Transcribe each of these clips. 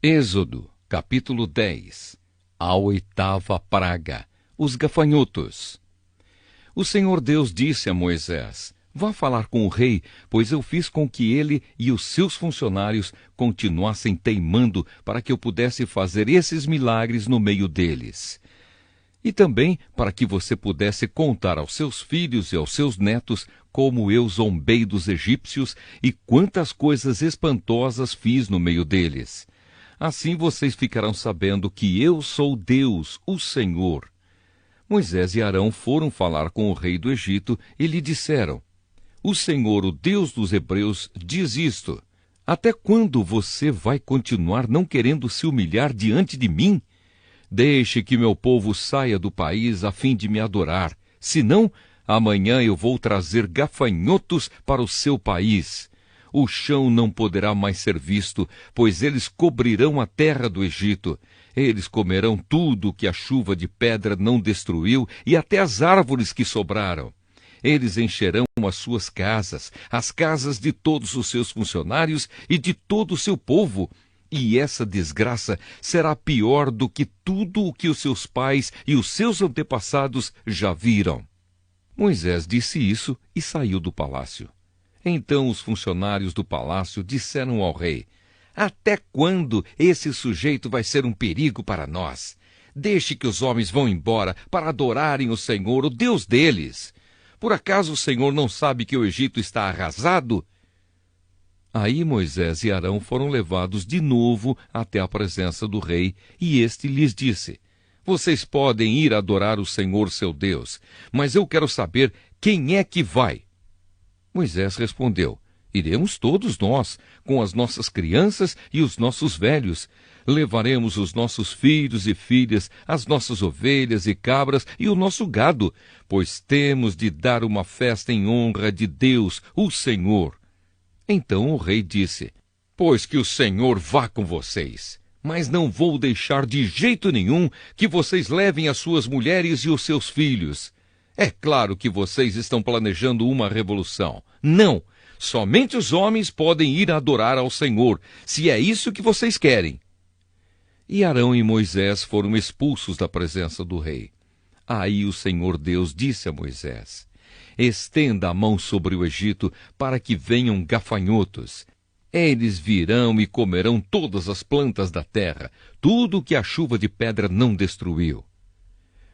Êxodo, capítulo 10. A oitava praga, os gafanhotos. O Senhor Deus disse a Moisés: vá falar com o rei, pois eu fiz com que ele e os seus funcionários continuassem teimando para que eu pudesse fazer esses milagres no meio deles. E também para que você pudesse contar aos seus filhos e aos seus netos como eu zombei dos egípcios e quantas coisas espantosas fiz no meio deles. Assim vocês ficarão sabendo que eu sou Deus, o Senhor. Moisés e Arão foram falar com o rei do Egito e lhe disseram: o Senhor, o Deus dos Hebreus, diz isto: até quando você vai continuar não querendo se humilhar diante de mim? Deixe que meu povo saia do país a fim de me adorar. Senão, amanhã eu vou trazer gafanhotos para o seu país. O chão não poderá mais ser visto, pois eles cobrirão a terra do Egito. Eles comerão tudo que a chuva de pedra não destruiu e até as árvores que sobraram. Eles encherão as suas casas, as casas de todos os seus funcionários e de todo o seu povo. E essa desgraça será pior do que tudo o que os seus pais e os seus antepassados já viram. Moisés disse isso e saiu do palácio. Então os funcionários do palácio disseram ao rei: até quando esse sujeito vai ser um perigo para nós? Deixe que os homens vão embora para adorarem o Senhor, o Deus deles. Por acaso o Senhor não sabe que o Egito está arrasado? Aí Moisés e Arão foram levados de novo até a presença do rei, e este lhes disse: vocês podem ir adorar o Senhor seu Deus, mas eu quero saber quem é que vai. Moisés respondeu: iremos todos nós, com as nossas crianças e os nossos velhos. Levaremos os nossos filhos e filhas, as nossas ovelhas e cabras e o nosso gado, pois temos de dar uma festa em honra de Deus, o Senhor. Então o rei disse: pois que o Senhor vá com vocês, mas não vou deixar de jeito nenhum que vocês levem as suas mulheres e os seus filhos. É claro que vocês estão planejando uma revolução. Não, somente os homens podem ir adorar ao Senhor, se é isso que vocês querem. E Arão e Moisés foram expulsos da presença do rei. Aí o Senhor Deus disse a Moisés: estenda a mão sobre o Egito para que venham gafanhotos. Eles virão e comerão todas as plantas da terra, tudo que a chuva de pedra não destruiu.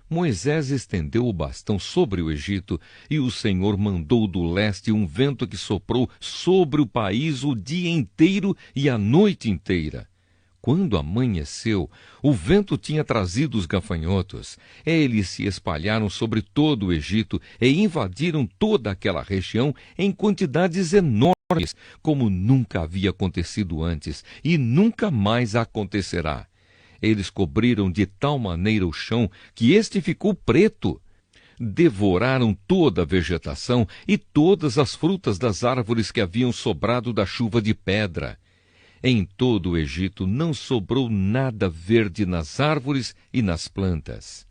Moisés estendeu o bastão sobre o Egito, e o Senhor mandou do leste um vento que soprou sobre o país o dia inteiro e a noite inteira. Quando amanheceu, o vento tinha trazido os gafanhotos. Eles se espalharam sobre todo o Egito e invadiram toda aquela região em quantidades enormes, como nunca havia acontecido antes e nunca mais acontecerá. Eles cobriram de tal maneira o chão que este ficou preto. Devoraram toda a vegetação e todas as frutas das árvores que haviam sobrado da chuva de pedra. Em todo o Egito não sobrou nada verde nas árvores e nas plantas.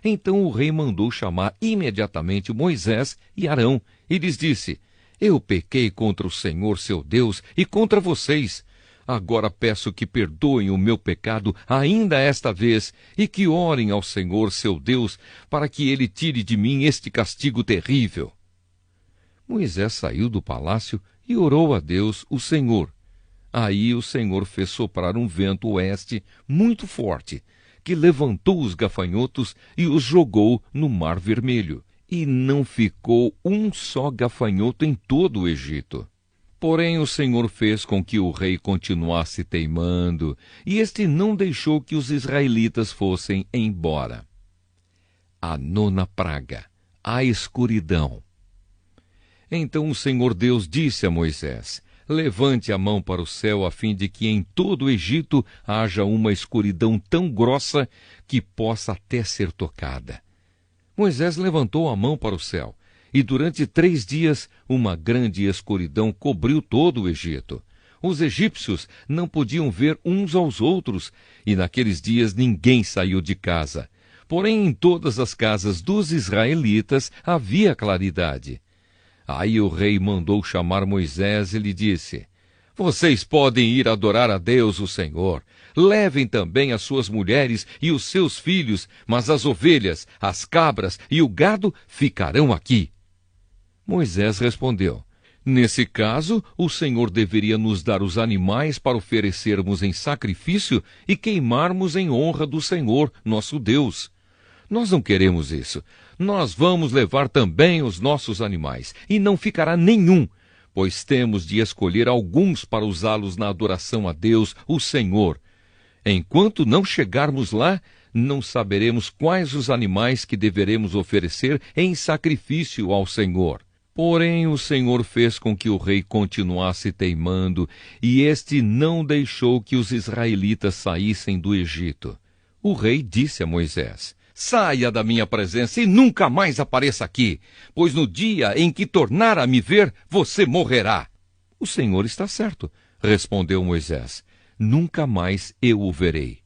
Então o rei mandou chamar imediatamente Moisés e Arão e lhes disse: eu pequei contra o Senhor seu Deus e contra vocês. Agora peço que perdoem o meu pecado ainda esta vez e que orem ao Senhor seu Deus para que ele tire de mim este castigo terrível. Moisés saiu do palácio e orou a Deus, o Senhor. Aí o Senhor fez soprar um vento oeste muito forte, que levantou os gafanhotos e os jogou no Mar Vermelho. E não ficou um só gafanhoto em todo o Egito. Porém o Senhor fez com que o rei continuasse teimando, e este não deixou que os israelitas fossem embora. A nona praga, a escuridão. Então o Senhor Deus disse a Moisés: levante a mão para o céu a fim de que em todo o Egito haja uma escuridão tão grossa que possa até ser tocada. Moisés levantou a mão para o céu, e durante 3 dias uma grande escuridão cobriu todo o Egito. Os egípcios não podiam ver uns aos outros, e naqueles dias ninguém saiu de casa. Porém, em todas as casas dos israelitas havia claridade. Aí o rei mandou chamar Moisés e lhe disse: Vocês podem ir adorar a Deus, o Senhor. Levem também as suas mulheres e os seus filhos, mas as ovelhas, as cabras e o gado ficarão aqui. Moisés respondeu: Nesse caso, o Senhor deveria nos dar os animais para oferecermos em sacrifício e queimarmos em honra do Senhor, nosso Deus. Nós não queremos isso. Nós vamos levar também os nossos animais, e não ficará nenhum, pois temos de escolher alguns para usá-los na adoração a Deus, o Senhor. Enquanto não chegarmos lá, não saberemos quais os animais que deveremos oferecer em sacrifício ao Senhor. Porém, o Senhor fez com que o rei continuasse teimando, e este não deixou que os israelitas saíssem do Egito. O rei disse a Moisés: Saia da minha presença e nunca mais apareça aqui, pois no dia em que tornar a me ver, você morrerá. O Senhor está certo, respondeu Moisés. Nunca mais eu o verei.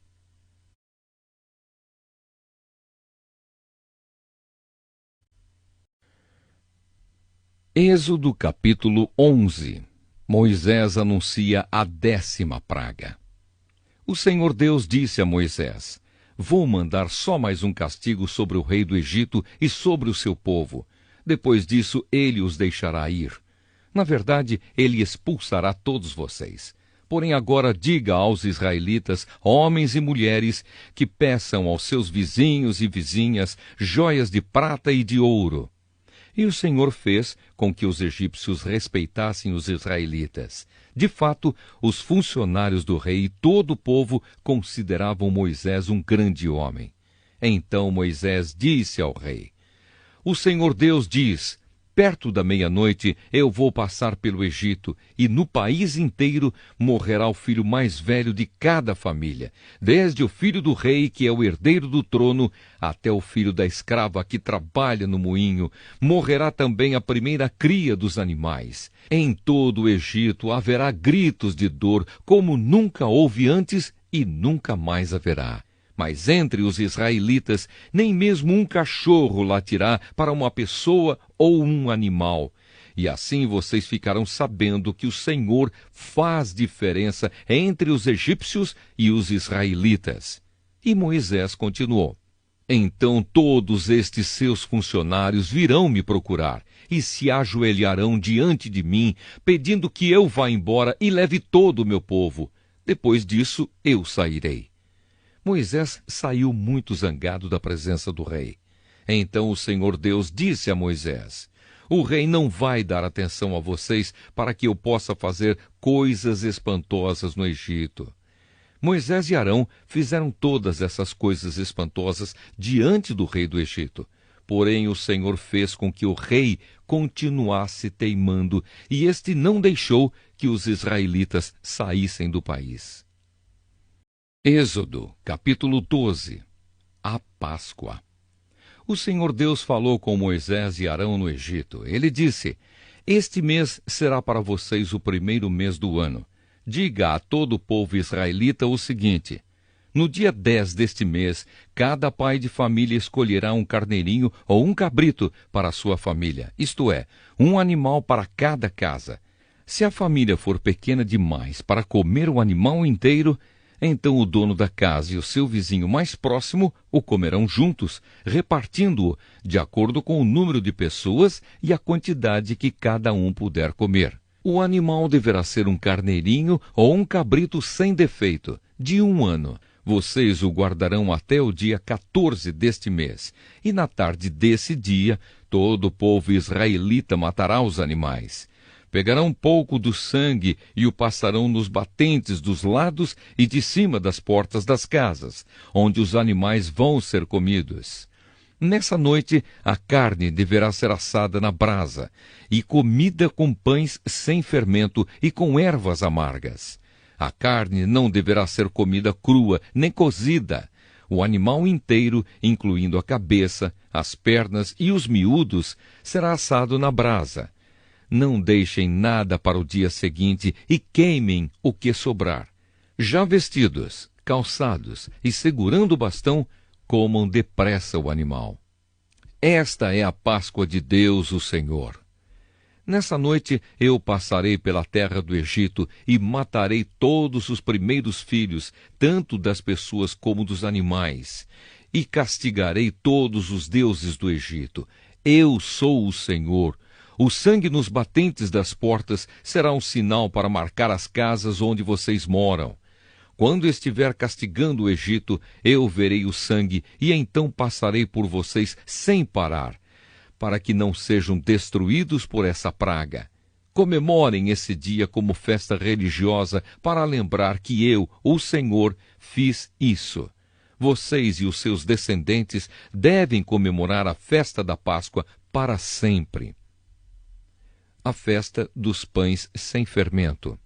Êxodo capítulo 11. Moisés anuncia a 10ª praga. O Senhor Deus disse a Moisés: Vou mandar só mais um castigo sobre o rei do Egito e sobre o seu povo. Depois disso, ele os deixará ir. Na verdade, ele expulsará todos vocês. Porém agora diga aos israelitas, homens e mulheres, que peçam aos seus vizinhos e vizinhas joias de prata e de ouro. E o Senhor fez com que os egípcios respeitassem os israelitas. De fato, os funcionários do rei e todo o povo consideravam Moisés um grande homem. Então Moisés disse ao rei: O Senhor Deus diz: Perto da meia-noite eu vou passar pelo Egito, e no país inteiro morrerá o filho mais velho de cada família, desde o filho do rei, que é o herdeiro do trono, até o filho da escrava que trabalha no moinho. Morrerá também a primeira cria dos animais. Em todo o Egito haverá gritos de dor, como nunca houve antes e nunca mais haverá. Mas entre os israelitas, nem mesmo um cachorro latirá para uma pessoa ou um animal. E assim vocês ficarão sabendo que o Senhor faz diferença entre os egípcios e os israelitas. E Moisés continuou: Então todos estes seus funcionários virão me procurar e se ajoelharão diante de mim, pedindo que eu vá embora e leve todo o meu povo. Depois disso eu sairei. Moisés saiu muito zangado da presença do rei. Então o Senhor Deus disse a Moisés: O rei não vai dar atenção a vocês para que eu possa fazer coisas espantosas no Egito. Moisés e Arão fizeram todas essas coisas espantosas diante do rei do Egito. Porém o Senhor fez com que o rei continuasse teimando, e este não deixou que os israelitas saíssem do país. Êxodo, capítulo 12. A Páscoa. O Senhor Deus falou com Moisés e Arão no Egito. Ele disse: Este mês será para vocês o primeiro mês do ano. Diga a todo o povo israelita o seguinte: No dia 10 deste mês, cada pai de família escolherá um carneirinho ou um cabrito para a sua família, isto é, um animal para cada casa. Se a família for pequena demais para comer o animal inteiro, então o dono da casa e o seu vizinho mais próximo o comerão juntos, repartindo-o de acordo com o número de pessoas e a quantidade que cada um puder comer. O animal deverá ser um carneirinho ou um cabrito sem defeito, de 1 ano. Vocês o guardarão até o dia 14 deste mês, e na tarde desse dia todo o povo israelita matará os animais. Pegarão um pouco do sangue e o passarão nos batentes dos lados e de cima das portas das casas, onde os animais vão ser comidos. Nessa noite, a carne deverá ser assada na brasa e comida com pães sem fermento e com ervas amargas. A carne não deverá ser comida crua nem cozida. O animal inteiro, incluindo a cabeça, as pernas e os miúdos, será assado na brasa. Não deixem nada para o dia seguinte e queimem o que sobrar. Já vestidos, calçados e segurando o bastão, comam depressa o animal. Esta é a Páscoa de Deus, o Senhor. Nessa noite eu passarei pela terra do Egito e matarei todos os primeiros filhos, tanto das pessoas como dos animais, e castigarei todos os deuses do Egito. Eu sou o Senhor. O sangue nos batentes das portas será um sinal para marcar as casas onde vocês moram. Quando estiver castigando o Egito, eu verei o sangue e então passarei por vocês sem parar, para que não sejam destruídos por essa praga. Comemorem esse dia como festa religiosa para lembrar que eu, o Senhor, fiz isso. Vocês e os seus descendentes devem comemorar a festa da Páscoa para sempre. A festa dos pães sem fermento.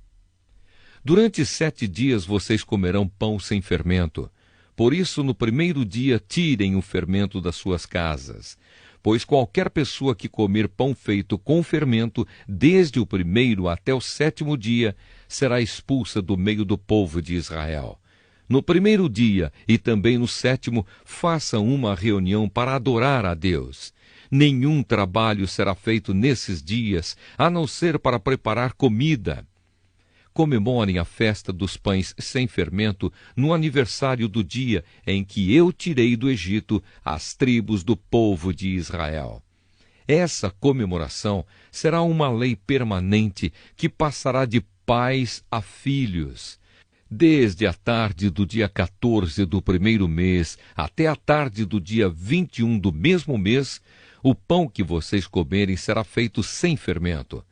Durante 7 dias vocês comerão pão sem fermento. Por isso, no primeiro dia, tirem o fermento das suas casas. Pois qualquer pessoa que comer pão feito com fermento, desde o primeiro até o 7º dia, será expulsa do meio do povo de Israel. No primeiro dia e também no 7º, façam uma reunião para adorar a Deus. Nenhum trabalho será feito nesses dias, a não ser para preparar comida. Comemorem a festa dos pães sem fermento no aniversário do dia em que eu tirei do Egito as tribos do povo de Israel. Essa comemoração será uma lei permanente que passará de pais a filhos. Desde a tarde do dia 14 do primeiro mês até a tarde do dia 21 do mesmo mês, o pão que vocês comerem será feito sem fermento.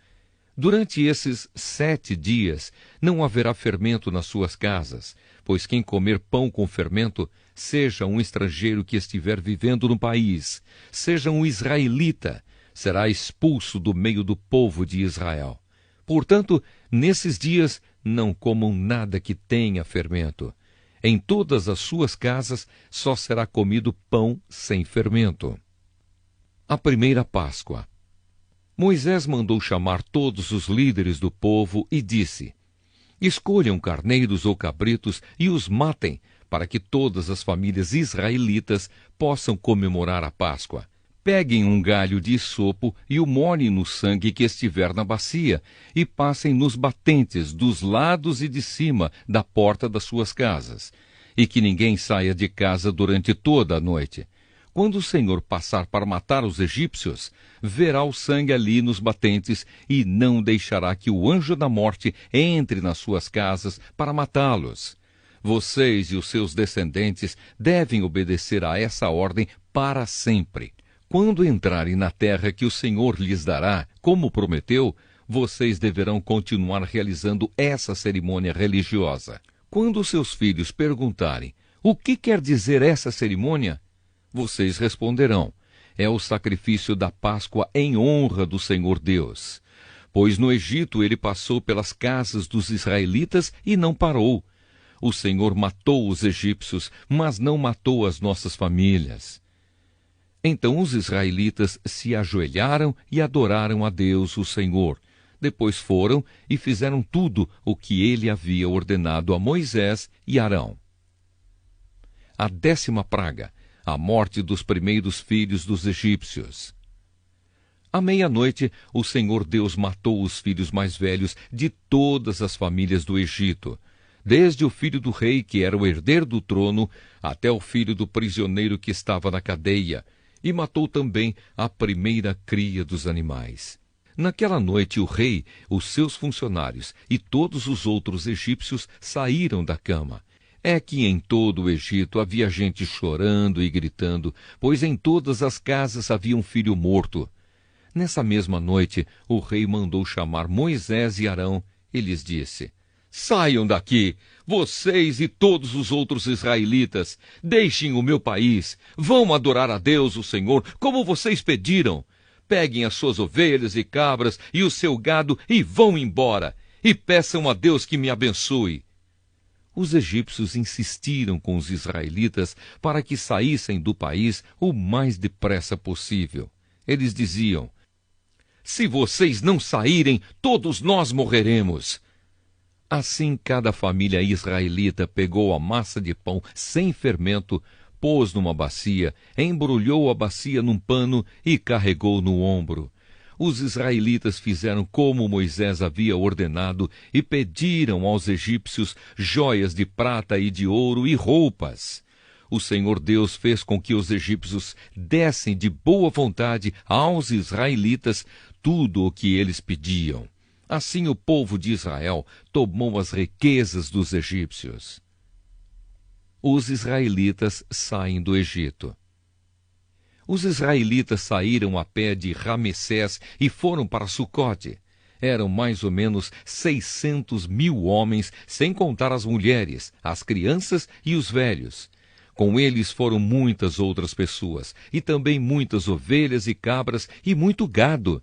Durante esses 7 dias não haverá fermento nas suas casas, pois quem comer pão com fermento, seja um estrangeiro que estiver vivendo no país, seja um israelita, será expulso do meio do povo de Israel. Portanto, nesses dias não comam nada que tenha fermento. Em todas as suas casas só será comido pão sem fermento. A primeira Páscoa. Moisés mandou chamar todos os líderes do povo e disse: escolham carneiros ou cabritos e os matem, para que todas as famílias israelitas possam comemorar a Páscoa. Peguem um galho de hisopo e o molhem no sangue que estiver na bacia, e passem nos batentes dos lados e de cima da porta das suas casas, e que ninguém saia de casa durante toda a noite. Quando o Senhor passar para matar os egípcios, verá o sangue ali nos batentes e não deixará que o anjo da morte entre nas suas casas para matá-los. Vocês e os seus descendentes devem obedecer a essa ordem para sempre. Quando entrarem na terra que o Senhor lhes dará, como prometeu, vocês deverão continuar realizando essa cerimônia religiosa. Quando seus filhos perguntarem: o que quer dizer essa cerimônia? Vocês responderão: é o sacrifício da Páscoa em honra do Senhor Deus. Pois no Egito ele passou pelas casas dos israelitas e não parou. O Senhor matou os egípcios, mas não matou as nossas famílias. Então os israelitas se ajoelharam e adoraram a Deus, o Senhor. Depois foram e fizeram tudo o que ele havia ordenado a Moisés e Arão. A 10ª praga. A morte dos primeiros filhos dos egípcios. À meia-noite, o Senhor Deus matou os filhos mais velhos de todas as famílias do Egito, desde o filho do rei, que era o herdeiro do trono, até o filho do prisioneiro que estava na cadeia, e matou também a primeira cria dos animais. Naquela noite o rei, os seus funcionários e todos os outros egípcios saíram da cama. É que em todo o Egito havia gente chorando e gritando, pois em todas as casas havia um filho morto. Nessa mesma noite, o rei mandou chamar Moisés e Arão e lhes disse: saiam daqui, vocês e todos os outros israelitas, deixem o meu país, vão adorar a Deus, o Senhor, como vocês pediram. Peguem as suas ovelhas e cabras e o seu gado e vão embora, e peçam a Deus que me abençoe. Os egípcios insistiram com os israelitas para que saíssem do país o mais depressa possível. Eles diziam: se vocês não saírem, todos nós morreremos. Assim, cada família israelita pegou a massa de pão sem fermento, pôs numa bacia, embrulhou a bacia num pano e carregou no ombro. Os israelitas fizeram como Moisés havia ordenado e pediram aos egípcios joias de prata e de ouro e roupas. O Senhor Deus fez com que os egípcios dessem de boa vontade aos israelitas tudo o que eles pediam. Assim o povo de Israel tomou as riquezas dos egípcios. Os israelitas saem do Egito. Os israelitas saíram a pé de Ramessés e foram para Sucote. Eram mais ou menos 600.000 homens, sem contar as mulheres, as crianças e os velhos. Com eles foram muitas outras pessoas, e também muitas ovelhas e cabras e muito gado.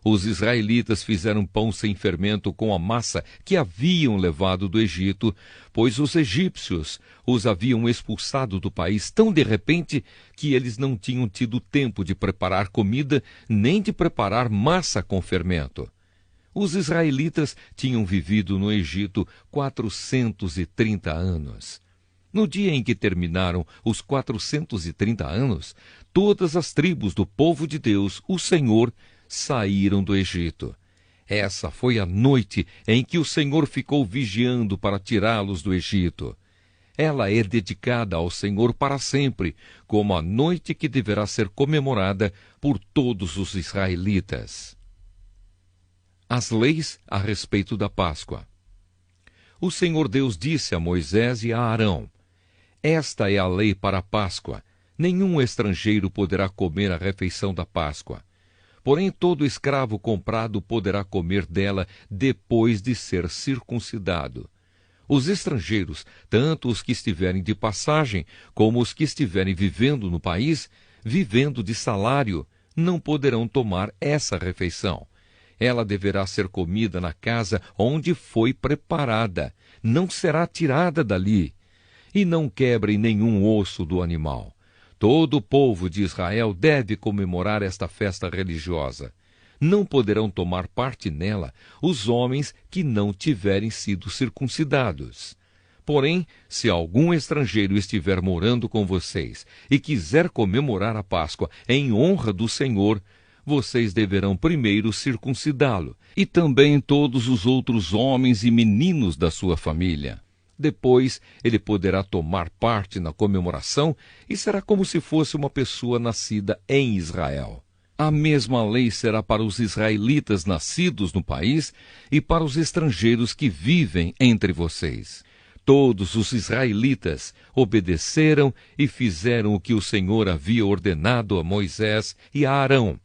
Os israelitas fizeram pão sem fermento com a massa que haviam levado do Egito, pois os egípcios os haviam expulsado do país tão de repente que eles não tinham tido tempo de preparar comida nem de preparar massa com fermento. Os israelitas tinham vivido no Egito 430 anos. No dia em que terminaram os 430 anos, todas as tribos do povo de Deus, o Senhor, saíram do Egito. Essa foi a noite em que o Senhor ficou vigiando para tirá-los do Egito. Ela é dedicada ao Senhor para sempre, como a noite que deverá ser comemorada por todos os israelitas. As leis a respeito da Páscoa. O Senhor Deus disse a Moisés e a Arão: Esta é a lei para a Páscoa. Nenhum estrangeiro poderá comer a refeição da Páscoa. Porém, todo escravo comprado poderá comer dela depois de ser circuncidado. Os estrangeiros, tanto os que estiverem de passagem, como os que estiverem vivendo no país, vivendo de salário, não poderão tomar essa refeição. Ela deverá ser comida na casa onde foi preparada, não será tirada dali. E não quebrem nenhum osso do animal. Todo o povo de Israel deve comemorar esta festa religiosa. Não poderão tomar parte nela os homens que não tiverem sido circuncidados. Porém, se algum estrangeiro estiver morando com vocês e quiser comemorar a Páscoa em honra do Senhor, vocês deverão primeiro circuncidá-lo, e também todos os outros homens e meninos da sua família. Depois, ele poderá tomar parte na comemoração e será como se fosse uma pessoa nascida em Israel. A mesma lei será para os israelitas nascidos no país e para os estrangeiros que vivem entre vocês. Todos os israelitas obedeceram e fizeram o que o Senhor havia ordenado a Moisés e a Arão.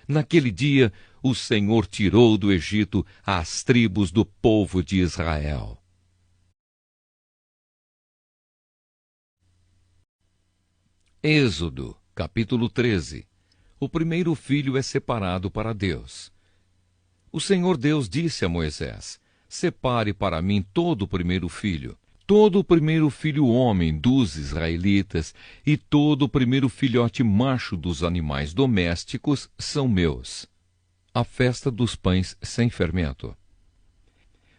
Naquele dia, o Senhor tirou do Egito as tribos do povo de Israel. Êxodo, capítulo 13. O primeiro filho é separado para Deus. O Senhor Deus disse a Moisés: Separe para mim todo o primeiro filho, todo o primeiro filho homem dos israelitas e todo o primeiro filhote macho dos animais domésticos são meus. A festa dos pães sem fermento.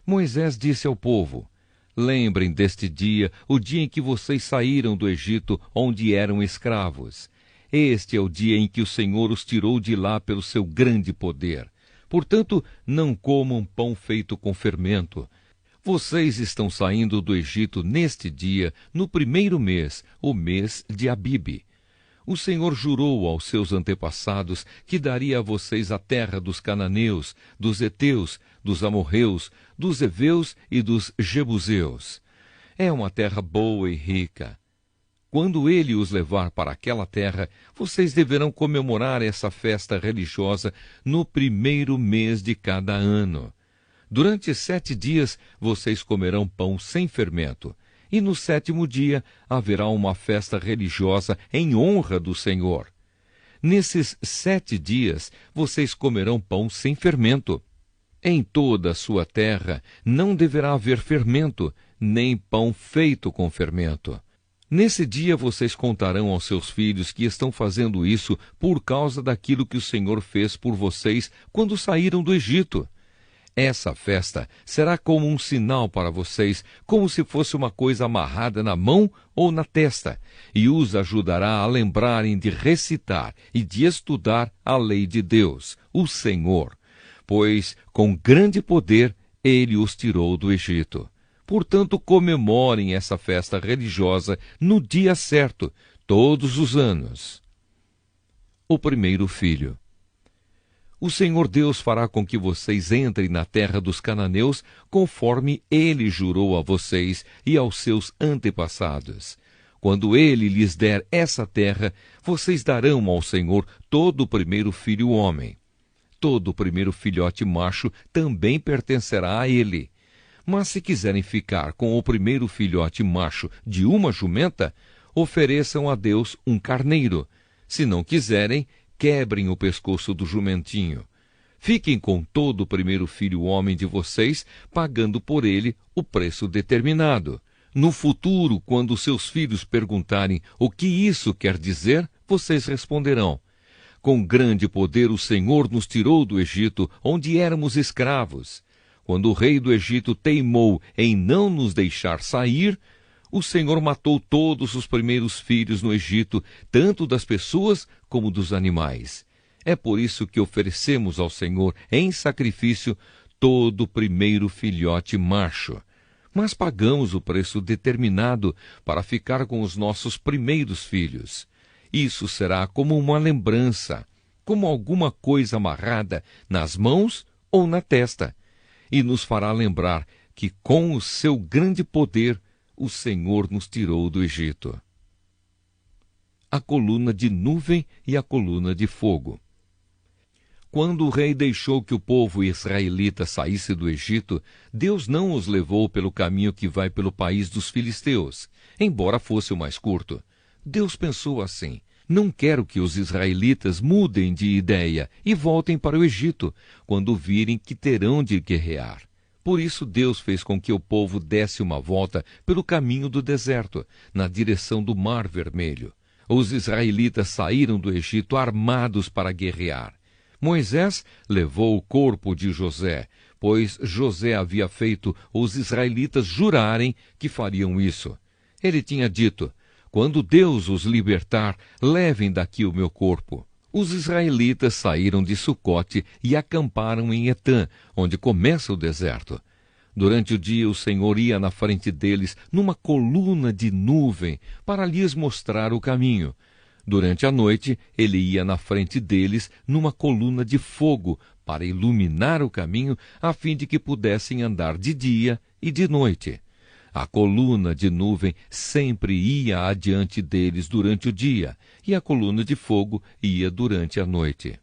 Moisés disse ao povo: Lembrem deste dia, o dia em que vocês saíram do Egito, onde eram escravos. Este é o dia em que o Senhor os tirou de lá pelo seu grande poder. Portanto, não comam pão feito com fermento. Vocês estão saindo do Egito neste dia, no primeiro mês, o mês de Abibe. O Senhor jurou aos seus antepassados que daria a vocês a terra dos cananeus, dos heteus, dos amorreus, dos heveus e dos jebuseus. É uma terra boa e rica. Quando ele os levar para aquela terra, vocês deverão comemorar essa festa religiosa no primeiro mês de cada ano. Durante 7 dias vocês comerão pão sem fermento. E no 7º dia haverá uma festa religiosa em honra do Senhor. Nesses 7 dias vocês comerão pão sem fermento. Em toda a sua terra não deverá haver fermento, nem pão feito com fermento. Nesse dia vocês contarão aos seus filhos que estão fazendo isso por causa daquilo que o Senhor fez por vocês quando saíram do Egito. Essa festa será como um sinal para vocês, como se fosse uma coisa amarrada na mão ou na testa, e os ajudará a lembrarem de recitar e de estudar a lei de Deus, o Senhor, pois com grande poder ele os tirou do Egito. Portanto, comemorem essa festa religiosa no dia certo, todos os anos. O primeiro filho. O Senhor Deus fará com que vocês entrem na terra dos cananeus, conforme ele jurou a vocês e aos seus antepassados. Quando ele lhes der essa terra, vocês darão ao Senhor todo o primeiro filho homem. Todo o primeiro filhote macho também pertencerá a ele. Mas se quiserem ficar com o primeiro filhote macho de uma jumenta, ofereçam a Deus um carneiro. Se não quiserem, quebrem o pescoço do jumentinho. Fiquem com todo o primeiro filho homem de vocês, pagando por ele o preço determinado. No futuro, quando seus filhos perguntarem o que isso quer dizer, vocês responderão: com grande poder o Senhor nos tirou do Egito, onde éramos escravos. Quando o rei do Egito teimou em não nos deixar sair, o Senhor matou todos os primeiros filhos no Egito, tanto das pessoas como dos animais. É por isso que oferecemos ao Senhor em sacrifício todo o primeiro filhote macho. Mas pagamos o preço determinado para ficar com os nossos primeiros filhos. Isso será como uma lembrança, como alguma coisa amarrada nas mãos ou na testa, e nos fará lembrar que com o seu grande poder o Senhor nos tirou do Egito. A coluna de nuvem e a coluna de fogo. Quando o rei deixou que o povo israelita saísse do Egito, Deus não os levou pelo caminho que vai pelo país dos filisteus, embora fosse o mais curto. Deus pensou assim: não quero que os israelitas mudem de ideia e voltem para o Egito, quando virem que terão de guerrear. Por isso Deus fez com que o povo desse uma volta pelo caminho do deserto, na direção do Mar Vermelho. Os israelitas saíram do Egito armados para guerrear. Moisés levou o corpo de José, pois José havia feito os israelitas jurarem que fariam isso. Ele tinha dito: quando Deus os libertar, levem daqui o meu corpo. Os israelitas saíram de Sucote e acamparam em Etã, onde começa o deserto. Durante o dia o Senhor ia na frente deles numa coluna de nuvem para lhes mostrar o caminho. Durante a noite ele ia na frente deles numa coluna de fogo para iluminar o caminho, a fim de que pudessem andar de dia e de noite. A coluna de nuvem sempre ia adiante deles durante o dia, e a coluna de fogo ia durante a noite.